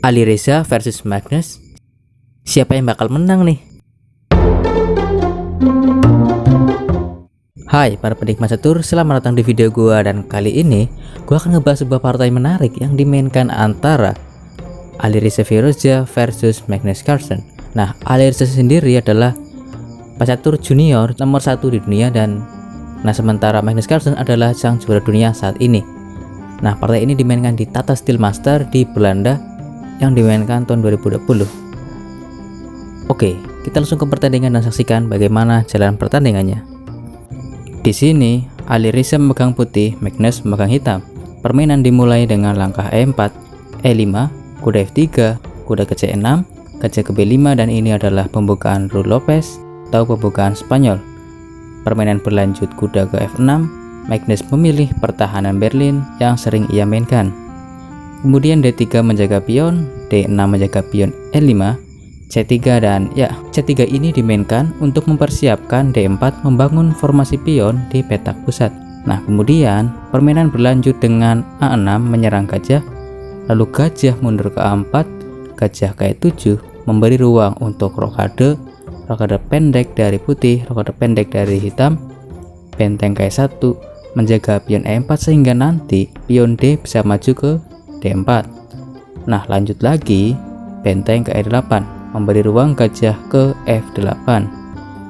Alireza versus Magnus. Siapa yang bakal menang nih? Hai para penikmat catur, selamat datang di video gua. Dan kali ini gua akan ngebahas sebuah partai menarik yang dimainkan antara Alireza Firouzja versus Magnus Carlsen. Nah, Alireza sendiri adalah pecatur junior nomor 1 di dunia, dan sementara Magnus Carlsen adalah sang juara dunia saat ini. Nah, partai ini dimainkan di Tata Steel Master di Belanda yang dimainkan tahun 2020. Oke, kita langsung ke pertandingan dan saksikan bagaimana jalan pertandingannya. Di sini, Alireza memegang putih, Magnus memegang hitam. Permainan dimulai dengan langkah E4, E5, kuda F3, kuda ke C6, gajah ke B5, dan ini adalah pembukaan Ruy Lopez atau pembukaan Spanyol. Permainan berlanjut kuda ke F6, Magnus memilih pertahanan Berlin yang sering ia mainkan. Kemudian D3 menjaga pion, D6 menjaga pion E5, C3, dan C3 ini dimainkan untuk mempersiapkan D4 membangun formasi pion di petak pusat. Nah, kemudian permainan berlanjut dengan A6 menyerang gajah, lalu gajah mundur ke A4, gajah ke E7 memberi ruang untuk rokade pendek dari putih, rokade pendek dari hitam, benteng ke E1 menjaga pion E4 sehingga nanti pion D bisa maju ke D4. Nah, lanjut lagi benteng ke E8 memberi ruang gajah ke F8,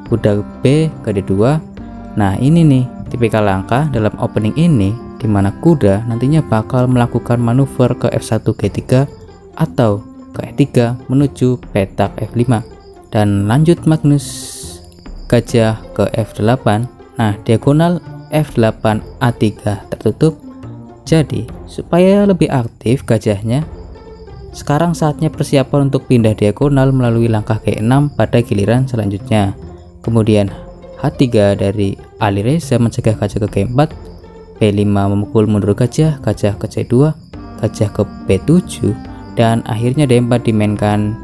kuda B ke D2. Nah, ini nih tipikal langkah dalam opening ini di mana kuda nantinya bakal melakukan manuver ke F1 G3 atau ke E3 menuju petak F5, dan lanjut Magnus gajah ke F8. Nah, diagonal F8 A3 tertutup. Jadi, supaya lebih aktif gajahnya, sekarang saatnya persiapan untuk pindah diagonal melalui langkah G6 pada giliran selanjutnya. Kemudian H3 dari Alireza mencegah gajah ke G4, B5 memukul mundur gajah, gajah ke C2, gajah ke B7, dan akhirnya D4 dimainkan.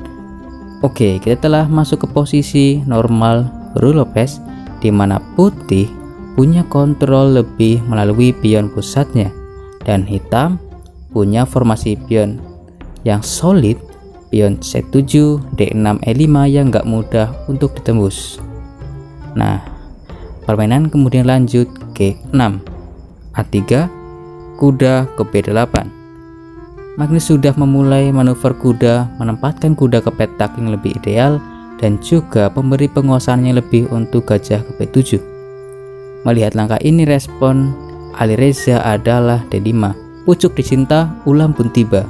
Oke, kita telah masuk ke posisi normal Ruy Lopez, di mana putih punya kontrol lebih melalui pion pusatnya, dan hitam punya formasi pion yang solid, pion C7, D6, E5 yang gak mudah untuk ditembus. Nah, permainan kemudian lanjut G6, A3, kuda ke B8. Magnus sudah memulai manuver kuda, menempatkan kuda ke petak yang lebih ideal, dan juga memberi penguasaan yang lebih untuk gajah ke B7. Melihat langkah ini, respon Alireza adalah D5. Pucuk dicinta, ulam pun tiba.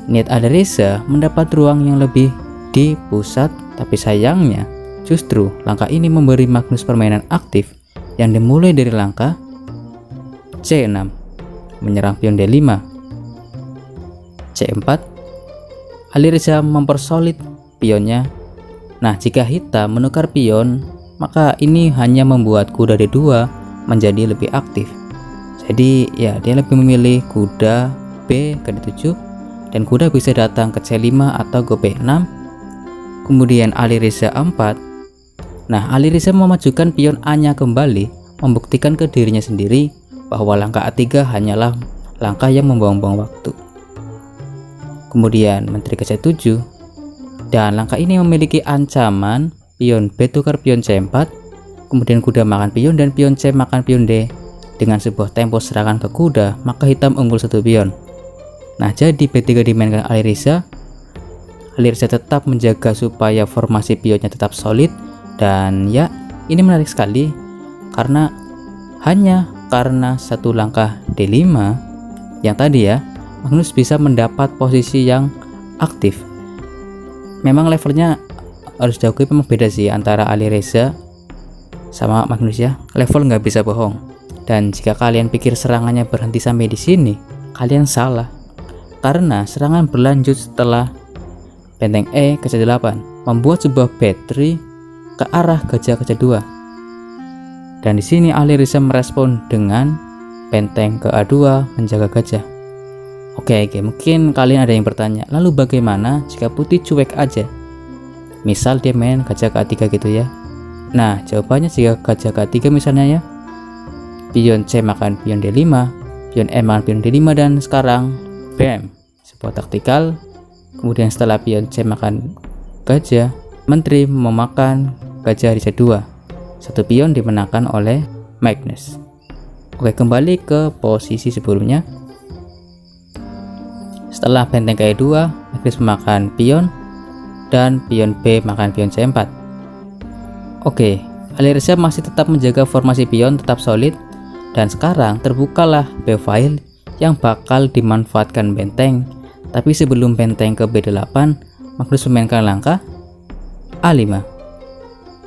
Niat Alireza mendapat ruang yang lebih di pusat, tapi sayangnya justru langkah ini memberi Magnus permainan aktif yang dimulai dari langkah C6 menyerang pion D5, C4. Alireza mempersolid pionnya. Nah, jika hitam menukar pion, maka ini hanya membuat kuda D2 menjadi lebih aktif. Jadi ya, dia lebih memilih kuda B ke D7, dan kuda bisa datang ke C5 atau ke B6. Kemudian Alireza A4. Nah, Alireza memajukan pion A-nya kembali, membuktikan ke dirinya sendiri bahwa langkah A3 hanyalah langkah yang membuang-buang waktu. Kemudian menteri ke C7, dan langkah ini memiliki ancaman pion B tukar pion C4, kemudian kuda makan pion dan pion C makan pion D. Dengan sebuah tempo serangan ke kuda, maka hitam unggul 1 pion. Nah, jadi B3 dimainkan Alireza. Alireza tetap menjaga supaya formasi pionnya tetap solid, dan ya, ini menarik sekali karena hanya karena satu langkah D5 yang tadi ya, Magnus bisa mendapat posisi yang aktif. Memang levelnya harus diakui memang beda sih antara Alireza sama Magnus ya. Level nggak bisa bohong. Dan jika kalian pikir serangannya berhenti sampai di sini, kalian salah. Karena serangan berlanjut setelah benteng E ke C8, membuat sebuah battery ke arah gajah ke C2. Dan di sini Alireza merespon dengan benteng ke A2 menjaga gajah. Oke, mungkin kalian ada yang bertanya, lalu bagaimana jika putih cuek aja? Misal dia main gajah ke A3 gitu ya. Nah, jawabannya jika gajah ke A3 misalnya ya, pion C makan pion D5, pion E makan pion D5, dan sekarang bam, sebuah taktikal Kemudian setelah pion C makan gajah, menteri memakan gajah di C2. Satu pion dimenangkan oleh Magnus. Oke, kembali ke posisi sebelumnya. Setelah benteng ke E2, Magnus memakan pion dan pion B makan pion C4. Oke, Alireza masih tetap menjaga formasi pion tetap solid, dan sekarang terbukalah B file yang bakal dimanfaatkan benteng. Tapi sebelum benteng ke B8, Magnus memainkan langkah A5.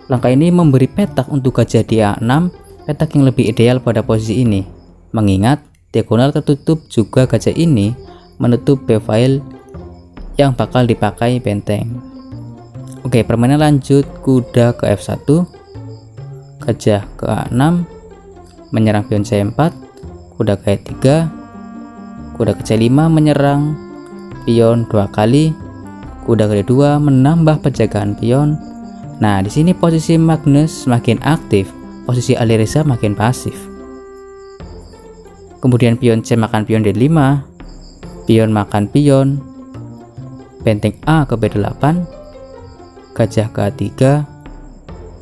Langkah ini memberi petak untuk gajah di A6, petak yang lebih ideal pada posisi ini. Mengingat diagonal tertutup juga gajah ini menutup B file yang bakal dipakai benteng. Oke, permainan lanjut, kuda ke F1, gajah ke A6, menyerang pion C4, kuda ke E3, kuda ke C5 menyerang pion 2 kali, kuda ke D2 menambah penjagaan pion. Nah, di sini posisi Magnus makin aktif, posisi Alireza makin pasif. Kemudian pion C makan pion D5, pion makan pion, benteng A ke B8, gajah ke A3,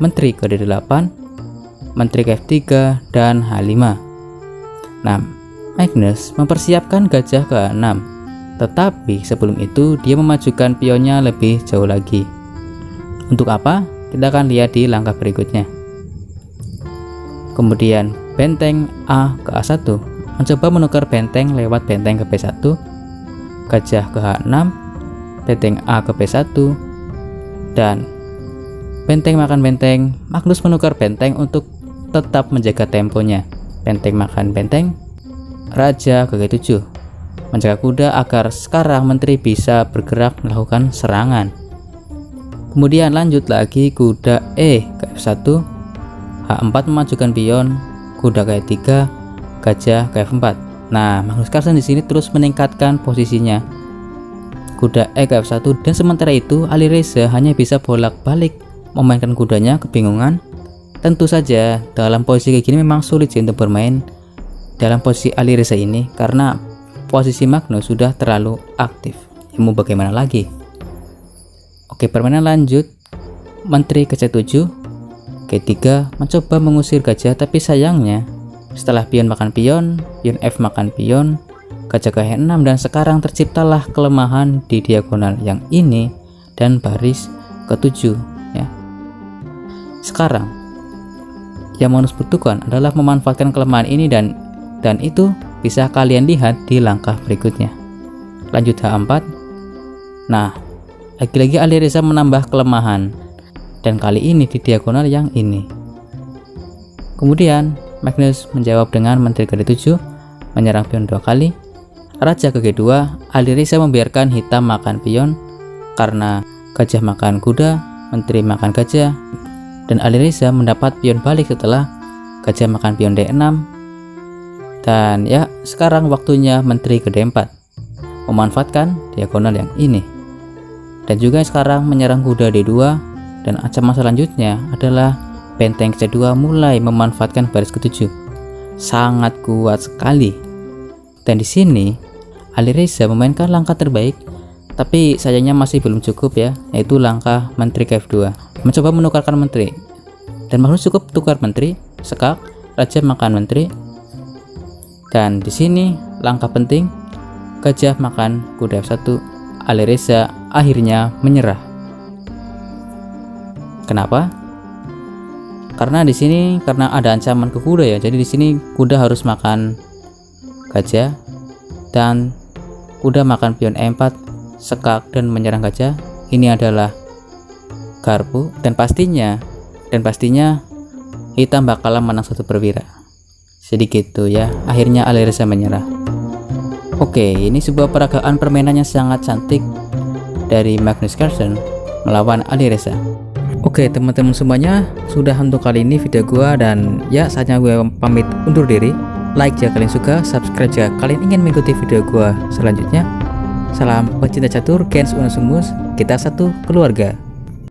menteri ke D8, menteri ke F3 dan H5. Nah, Magnus mempersiapkan gajah ke A6. Tetapi sebelum itu dia memajukan pionnya lebih jauh lagi. Untuk apa? Kita akan lihat di langkah berikutnya. Kemudian benteng A ke A1, mencoba menukar benteng lewat benteng ke B1, gajah ke H6, benteng A ke B1, dan benteng makan benteng. Magnus menukar benteng untuk tetap menjaga temponya. Benteng makan benteng, raja ke G7, menjaga kuda agar sekarang menteri bisa bergerak melakukan serangan. Kemudian lanjut lagi, kuda E ke F1, H4 memajukan pion, kuda ke E3, gajah ke F4. Nah, Magnus Carlsen di sini terus meningkatkan posisinya. Kuda E ke F1, dan sementara itu Alireza hanya bisa bolak-balik memainkan kudanya, kebingungan. Tentu saja dalam posisi kayak gini memang sulit sih untuk bermain dalam posisi Alireza ini, karena posisi Magnus sudah terlalu aktif. Ya, mau bagaimana lagi? Oke, permainan lanjut, menteri ke C7, G3 mencoba mengusir gajah, tapi sayangnya setelah pion makan pion, pion F makan pion, gajah ke H6, dan sekarang terciptalah kelemahan di diagonal yang ini dan baris ke-7 ya. Sekarang yang Magnus butuhkan adalah memanfaatkan kelemahan ini, dan itu bisa kalian lihat di langkah berikutnya. Lanjut H4. Nah, lagi-lagi Alireza menambah kelemahan, dan kali ini di diagonal yang ini. Kemudian Magnus menjawab dengan menteri ke D7, menyerang pion 2 kali, raja ke G2. Alireza membiarkan hitam makan pion karena gajah makan kuda, menteri makan gajah, dan Alireza mendapat pion balik setelah gajah makan pion D6. Dan ya, sekarang waktunya menteri ke D4, memanfaatkan diagonal yang ini. Dan juga sekarang menyerang kuda D2, dan ancaman selanjutnya adalah benteng C2 mulai memanfaatkan baris ke-7. Sangat kuat sekali. Dan di sini Alireza memainkan langkah terbaik, tapi sayangnya masih belum cukup ya, yaitu langkah menteri ke F2. Mencoba menukarkan menteri, dan Magnus cukup tukar menteri, sekak, raja makan menteri. Dan di sini langkah penting, gajah makan kuda F1. Alireza akhirnya menyerah. Kenapa? Karena di sini karena ada ancaman ke kuda ya. Jadi di sini kuda harus makan gajah, dan kuda makan pion E4, sekak, dan menyerang gajah. Ini adalah garpu, dan pastinya hitam bakalan menang satu perwira. Jadi gitu ya, akhirnya Alireza menyerah. Oke, ini sebuah peragaan permainan yang sangat cantik dari Magnus Carlsen melawan Alireza. Oke teman-teman semuanya, sudah untuk kali ini video gua, dan ya saatnya gue pamit undur diri. Like jika kalian suka, subscribe jika kalian ingin mengikuti video gua selanjutnya. Salam pecinta catur, Gens Unasumus, kita satu keluarga.